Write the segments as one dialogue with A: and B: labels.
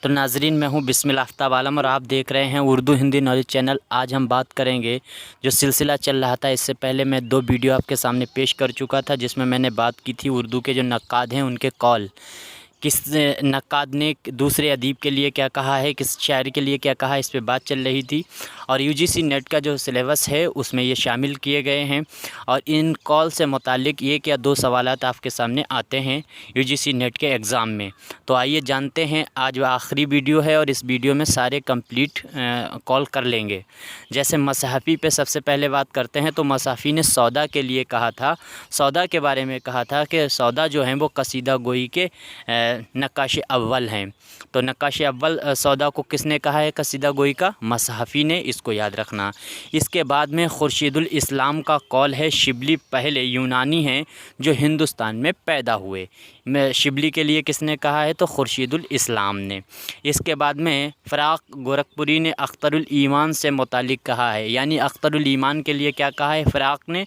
A: तो नाजरीन, मैं हूं बिस्मिल्लाह आफ्ताब आलम और आप देख रहे हैं उर्दू हिंदी नॉलेज चैनल। आज हम बात करेंगे जो सिलसिला चल रहा था। इससे पहले मैं 2 वीडियो आपके सामने पेश कर चुका था जिसमें मैंने बात की थी उर्दू के जो नक्काद हैं उनके कॉल, किस नक्काद ने दूसरे अदीब के लिए क्या कहा है, किस शायर के लिए क्या कहा है, इस पे बात चल रही थी। और यूजीसी नेट का जो सिलेबस है उसमें ये शामिल किए गए हैं और इन कॉल से मुतालिक 1 या 2 सवालात आपके सामने आते हैं यूजीसी नेट के एग्ज़ाम में। तो आइए जानते हैं, आज वो आखिरी वीडियो है और इस वीडियो में सारे कंप्लीट कॉल कर लेंगे। जैसे मसहफ़ी पे सबसे पहले बात करते हैं तो मसहफ़ी ने सौदा के लिए कहा था, सौदा के बारे में कहा था कि सौदा जो है वो कसीदा गोई के नक्काश अव्वल हैं। तो नक्काश अव्वल सौदा को किसने कहा है कसीदा गोई का? मसहफ़ी ने, इसको याद रखना। इसके बाद में खुर्शीदुल इस्लाम का कौल है शिबली पहले यूनानी हैं जो हिंदुस्तान में पैदा हुए। शिबली के लिए किसने कहा है? तो खुर्शीदुल इस्लाम ने। इसके बाद में फ़राक़ गोरखपुरी ने अख्तरुल ईमान से मुतालिक कहा है, यानी अख्तरुल ईमान के लिए क्या कहा है? फ़राक़ ने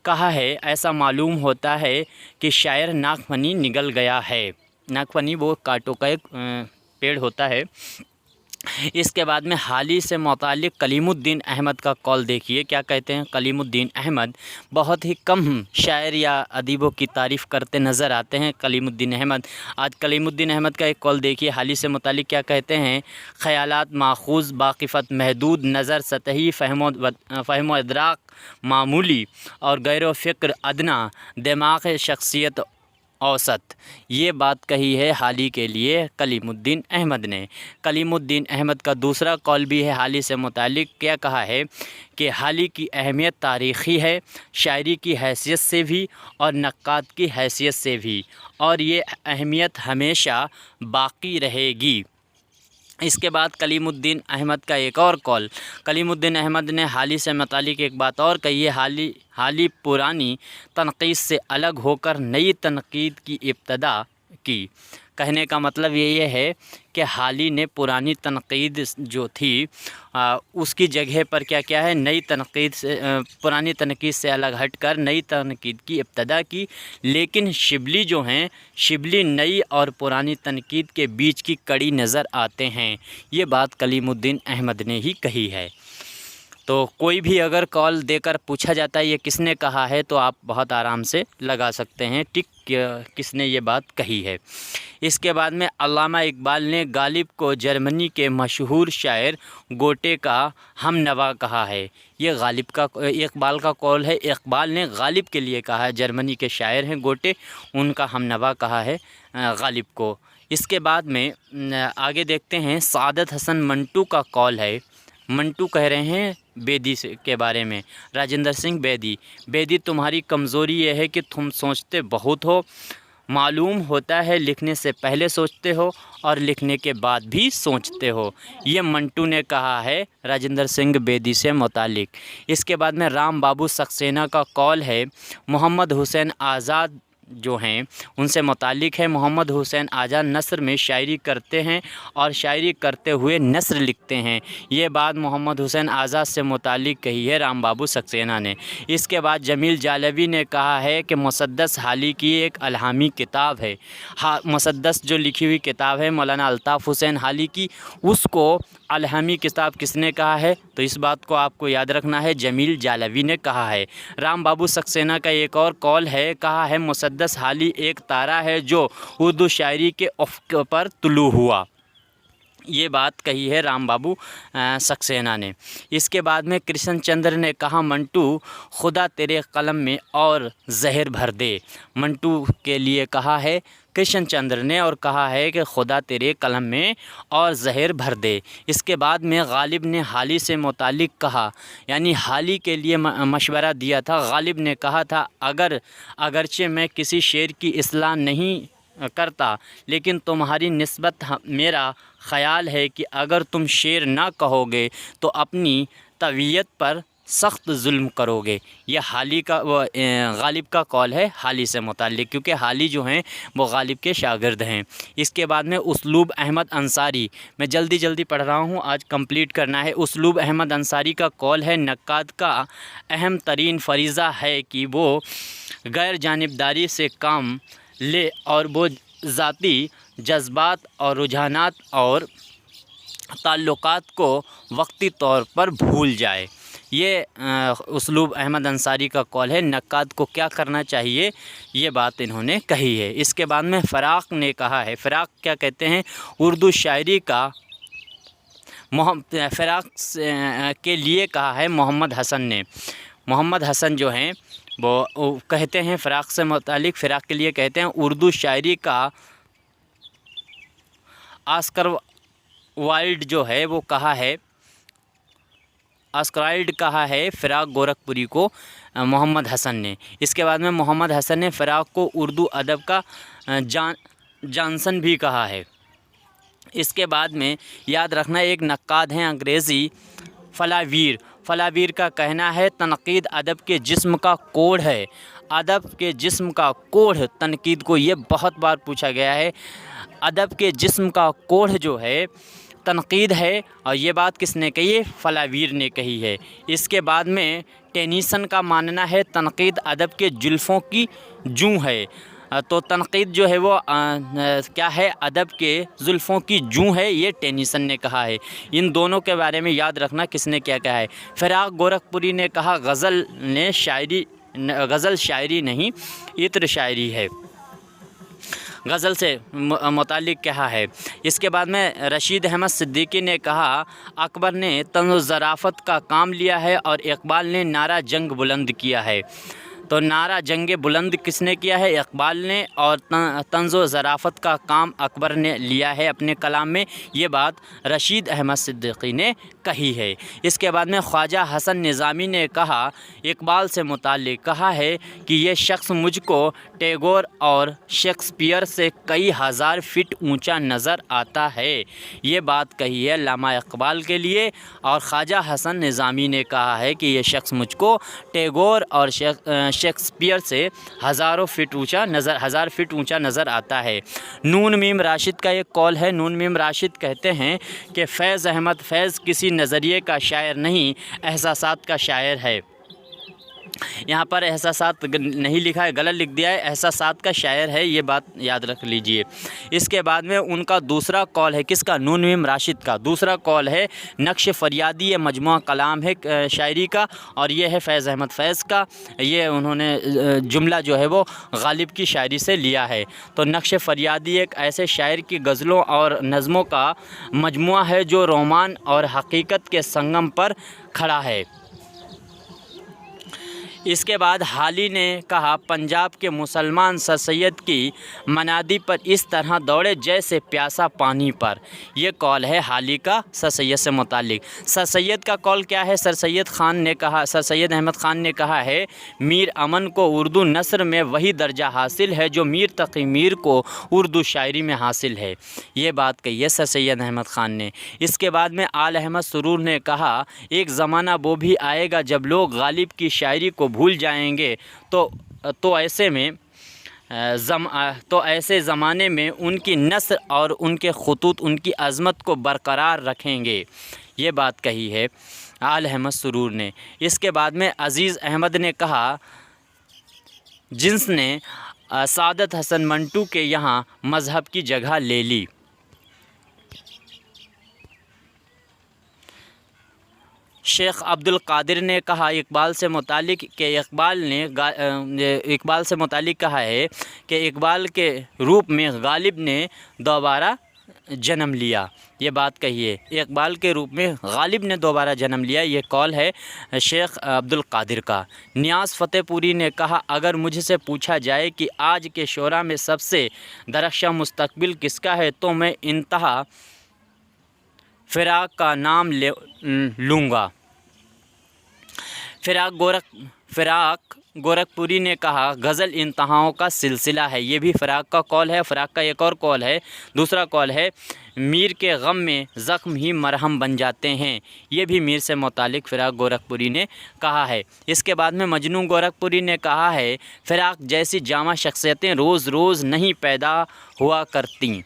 A: कहा है ऐसा मालूम होता है कि शायर नागफनी निगल गया है। नागफनी वो कांटों का एक पेड़ होता है। इसके बाद में हाली से मुतालिक कलीमुद्दीन अहमद का कॉल देखिए, क्या कहते हैं? कलीमुद्दीन अहमद बहुत ही कम शायर या अदीबों की तारीफ़ करते नज़र आते हैं कलीमुद्दीन अहमद। आज कलीमुद्दीन अहमद का एक कॉल देखिए, हाली से मुतालिक क्या कहते हैं? ख़यालात माखूज़ बाक़िफ़त महदूद, नज़र सतही, फ़हम इदराक मामूली और गैर फ़िक्र अदना, दिमाग़ शख्सियत औसत। ये बात कही है हाली के लिए कलीमुद्दीन अहमद ने। कलीमुद्दीन अहमद का दूसरा कॉल भी है हाली से मुतालिक, क्या कहा है कि हाली की अहमियत तारीख़ी है, शायरी की हैसियत से भी और नक्काद की हैसियत से भी, और ये अहमियत हमेशा बाक़ी रहेगी। इसके बाद कलीमुद्दीन अहमद का एक और कॉल, कलीमुद्दीन अहमद ने हाली से मुतालिक एक बात और कही है, हाली पुरानी तनक़ीद से अलग होकर नई तनक़ीद की इब्तदा की। कहने का मतलब ये है कि हाली ने पुरानी तनक़ीद जो थी उसकी जगह पर क्या क्या है, नई तनक़ीद से, पुरानी तनक़ीद से अलग हटकर नई तनक़ीद की इब्तदा की। लेकिन शिबली जो हैं, शिबली नई और पुरानी तनक़ीद के बीच की कड़ी नज़र आते हैं। ये बात कलीमुद्दीन अहमद ने ही कही है। तो कोई भी अगर कॉल देकर पूछा जाता है ये किसने कहा है, तो आप बहुत आराम से लगा सकते हैं टिक किसने ये बात कही है। इसके बाद में अल्लामा इकबाल ने गालिब को जर्मनी के मशहूर शायर गोटे का हमनवा कहा है। ये गालिब का, इकबाल का कॉल है। इकबाल ने गालिब के लिए कहा है, जर्मनी के शायर हैं गोटे, उनका हमनवा कहा है गालिब को। इसके बाद में आगे देखते हैं, सादत हसन मंटू का कॉल है। मंटू कह रहे हैं बेदी के बारे में, राजेंद्र सिंह बेदी। बेदी, तुम्हारी कमज़ोरी ये है कि तुम सोचते बहुत हो, मालूम होता है लिखने से पहले सोचते हो और लिखने के बाद भी सोचते हो। ये मंटू ने कहा है राजेंद्र सिंह बेदी से मुतालिक। इसके बाद में राम बाबू सक्सेना का कॉल है, मोहम्मद हुसैन आज़ाद जो हैं उनसे मुतालिक है। मोहम्मद हुसैन आज़ाद नस्र में शायरी करते हैं और शायरी करते हुए नस्र लिखते हैं। ये बात मोहम्मद हुसैन आज़ाद से मुतालिक कही है राम बाबू सक्सेना ने। इसके बाद जमील जालवी ने कहा है कि मुसद्दस हाली की एक अलहामी किताब है। मुसद्दस जो लिखी हुई किताब है मौलाना अल्ताफ़ हुसैन हाली की, उसको अलहामी किताब किसने कहा है? तो इस बात को आपको याद रखना है, जमील जालवी ने कहा है। राम बाबू सक्सेना का एक और कॉल है, कहा है मुसद्दस हाली एक तारा है जो उर्दू शायरी के उफ़्क़ पर तुलू हुआ। ये बात कही है राम बाबू सक्सेना ने। इसके बाद में कृष्ण चंद्र ने कहा, मंटू खुदा तेरे कलम में और जहर भर दे। मंटू के लिए कहा है कृष्ण चंद्र ने और कहा है कि खुदा तेरे कलम में और जहर भर दे। इसके बाद में गालिब ने हाली से मुतालिक कहा, यानी हाली के लिए मशवरा दिया था। गालिब ने कहा था, अगरचे मैं किसी शेर की इस्लाह नहीं करता, लेकिन तुम्हारी निस्बत मेरा ख़याल है कि अगर तुम शेर ना कहोगे तो अपनी तबीयत पर सख्त जुल्म करोगे। यह हाली का गालिब का कॉल है हाली से मुताल्लिक़, क्योंकि हाली जो हैं वो गालिब के शागिर्द हैं। इसके बाद में उसलूब अहमद अंसारी, मैं जल्दी पढ़ रहा हूँ, आज कंप्लीट करना है। उसलूब अहमद अंसारी का कॉल है, नक्काद का अहम तरीन फ़रीज़ा है कि वो गैर जानिबदारी से काम ले और वो ज़ाती जज्बात और रुझानात और ताल्लुकात को वक्ती तौर पर भूल जाए। ये उसलूब अहमद अंसारी का कॉल है। नक्काद को क्या करना चाहिए, ये बात इन्होंने कही है। इसके बाद में फ़राक़ ने कहा है, फ़राक़ क्या कहते हैं, उर्दू शायरी का फ़राक़ के लिए कहा है मोहम्मद हसन ने। मोहम्मद हसन जो हैं वो कहते हैं फ़राक़ से मुतालिक, फ़राक़ के लिए कहते हैं उर्दू शायरी का ऑस्कर वाइल्ड जो है वो कहा है, ऑस्कर वाइल्ड कहा है फ़राक़ गोरखपुरी को मोहम्मद हसन ने। इसके बाद में मोहम्मद हसन ने फ़राक़ को उर्दू अदब का जॉनसन भी कहा है। इसके बाद में याद रखना एक नक्काद हैं अंग्रेज़ी फलावीर। फलावीर का कहना है तनकीद अदब के जिस्म का कोढ़ है। अदब के जिस्म का कोढ़ तनकीद को, ये बहुत बार पूछा गया है। अदब के जिस्म का कोढ़ जो है तनकीद है, और ये बात किसने कही है, फलावीर ने कही है। इसके बाद में टेनीसन का मानना है तनकीद अदब के जुल्फ़ों की जूं है। तो तनकीद जो है वो क्या है, अदब के जुल्फ़ों की जूं है, ये टेनीसन ने कहा है। इन दोनों के बारे में याद रखना किसने क्या कहा है। फ़राक़ गोरखपुरी ने कहा गज़ल शायरी नहीं, इत्र शायरी है। गज़ल से मुतालिक कहा है। इसके बाद में रशीद अहमद सिद्दीकी ने कहा अकबर ने तंज़ ज़राफ़त का काम लिया है और इक़बाल ने नारा जंग बुलंद किया है। तो नारा जंग बुलंद किसने किया है, इक़बाल ने, और तंज़ ज़राफ़त का काम अकबर ने लिया है अपने कलाम में। ये बात रशीद अहमद सिद्दीकी ने कही है। इसके बाद में ख्वाजा हसन निज़ामी ने कहा इक़बाल से मुताल्लिक़ कहा है कि ये शख्स मुझको टैगोर और शेक्सपियर से कई हज़ार फीट ऊंचा नज़र आता है। ये बात कही है अल्लामा इक़बाल के लिए, और ख्वाजा हसन निज़ामी ने कहा है कि ये शख्स मुझको टैगोर और शेक्सपियर से हज़ार फीट ऊंचा नज़र आता है। नून मीम राशिद का एक कॉल है। नून मीम राशिद कहते हैं कि फ़ैज़ अहमद फैज़ किसी नज़रिए का शायर नहीं, एहसासात का शायर है। यहाँ पर एहसासात नहीं लिखा है, गलत लिख दिया है, एहसासात का शायर है, ये बात याद रख लीजिए। इसके बाद में उनका दूसरा कॉल है, किसका, नून मीम राशिद का दूसरा कॉल है नक्श फरियादी, ये मजमुआ कलाम है शायरी का, और ये है फ़ैज़ अहमद फ़ैज़ का। ये उन्होंने जुमला जो है वो गालिब की शायरी से लिया है। तो नक्श फरियादी एक ऐसे शायर की गज़लों और नज़मों का मजमुआ है जो रोमान और हकीकत के संगम पर खड़ा है। इसके बाद हाली ने कहा पंजाब के मुसलमान सर सैयद की मनादी पर इस तरह दौड़े जैसे प्यासा पानी पर। यह कॉल है हाली का सर सैयद से मुतालिक। सर सैयद का कॉल क्या है, सर सैयद अहमद ख़ान ने कहा है मीर अमन को उर्दू नस्र में वही दर्जा हासिल है जो मीर तक़ी मीर को उर्दू शायरी में हासिल है। ये बात कही है सर सैयद अहमद ख़ान ने। इसके बाद में आल अहमद सुरूर ने कहा एक ज़माना वो भी आएगा जब लोग गालिब की शायरी को भूल जाएंगे, तो ऐसे ज़माने में उनकी नस्र और उनके ख़ुतूत उनकी अज़मत को बरकरार रखेंगे। ये बात कही है आल अहमद सुरूर ने। इसके बाद में अज़ीज़ अहमद ने कहा जिसने सादत हसन मंटू के यहाँ मज़हब की जगह ले ली। शेख अब्दुल कादिर ने कहा इकबाल से मुतालिक कहा है कि इकबाल के रूप में गालिब ने दोबारा जन्म लिया। ये बात कही है, इकबाल के रूप में गालिब ने दोबारा जन्म लिया। ये कॉल है शेख अब्दुल कादिर का। नियाज़ फ़तेहपुरी ने कहा अगर मुझसे पूछा जाए कि आज के शोरा में सबसे दरख्शां मुस्तकबिल किसका है तो मैं इंतहा फ़राक़ का नाम लूँगा। फ़राक़ गोरखपुरी ने कहा गज़ल इंतहाओं का सिलसिला है। ये भी फ़राक़ का कॉल है। फ़राक़ का एक और कॉल है, दूसरा कॉल है मीर के गम में ज़ख्म ही मरहम बन जाते हैं। ये भी मीर से मुतालिक फ़राक़ गोरखपुरी ने कहा है। इसके बाद में मजनू गोरखपुरी ने कहा है फ़राक़ जैसी जामा शख्सियतें रोज़ रोज़ नहीं पैदा हुआ करती।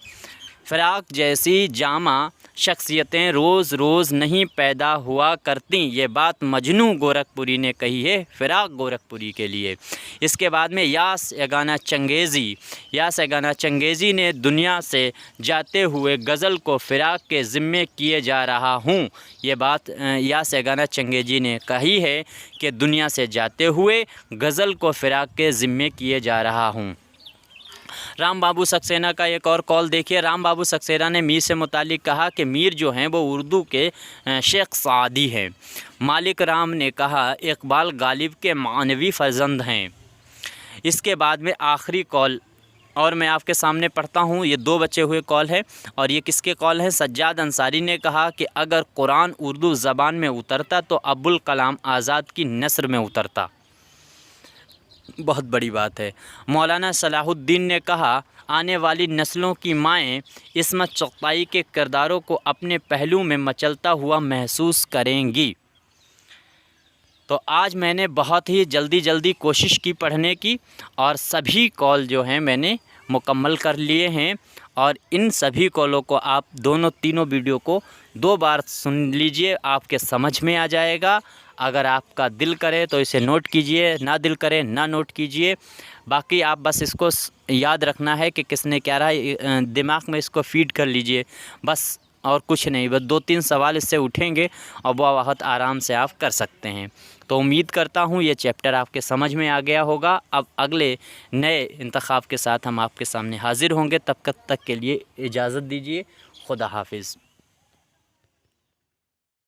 A: फ़राक़ जैसी जामा शख्सियतें रोज़ रोज़ नहीं पैदा हुआ करती, ये बात मजनू गोरखपुरी ने कही है फ़िराक गोरखपुरी के लिए। इसके बाद में यास यगाना चंगेज़ी ने दुनिया से जाते हुए गज़ल को फ़िराक के ज़िम्मे किए जा रहा हूँ, ये बात यास यगाना चंगेज़ी ने कही है कि दुनिया से जाते हुए गज़ल को फ़िराक के ज़िम्मे किए जा रहा हूँ। राम बाबू सक्सेना का एक और कॉल देखिए। राम बाबू सक्सेना ने मीर से मुतालिक कहा कि मीर जो हैं वो उर्दू के शेख सादी हैं। मालिक राम ने कहा इकबाल गालिब के मानवी फ़र्जंद हैं। इसके बाद में आखिरी कॉल और मैं आपके सामने पढ़ता हूँ, ये 2 बचे हुए कॉल है और ये किसके कॉल हैं? सज्जाद अंसारी ने कहा कि अगर कुरान उर्दू ज़बान में उतरता तो अबुल कलाम आज़ाद की नस्र में उतरता। बहुत बड़ी बात है। मौलाना सलाहुद्दीन ने कहा आने वाली नस्लों की माएँ इस्मत चुग़ताई के किरदारों को अपने पहलू में मचलता हुआ महसूस करेंगी। तो आज मैंने बहुत ही जल्दी कोशिश की पढ़ने की और सभी कॉल जो हैं मैंने मुकम्मल कर लिए हैं और इन सभी कॉलों को आप तीनों वीडियो को 2 बार सुन लीजिए, आपके समझ में आ जाएगा। अगर आपका दिल करे तो इसे नोट कीजिए, ना दिल करे ना नोट कीजिए। बाकी आप बस इसको याद रखना है कि किसने क्या रहा, दिमाग में इसको फीड कर लीजिए बस, और कुछ नहीं। बस 2-3 सवाल इससे उठेंगे और वो बहुत आराम से आप कर सकते हैं। तो उम्मीद करता हूँ ये चैप्टर आपके समझ में आ गया होगा। अब अगले नए इंतखाब के साथ हम आपके सामने हाज़िर होंगे। तब तक के लिए इजाज़त दीजिए। खुदा हाफिज़।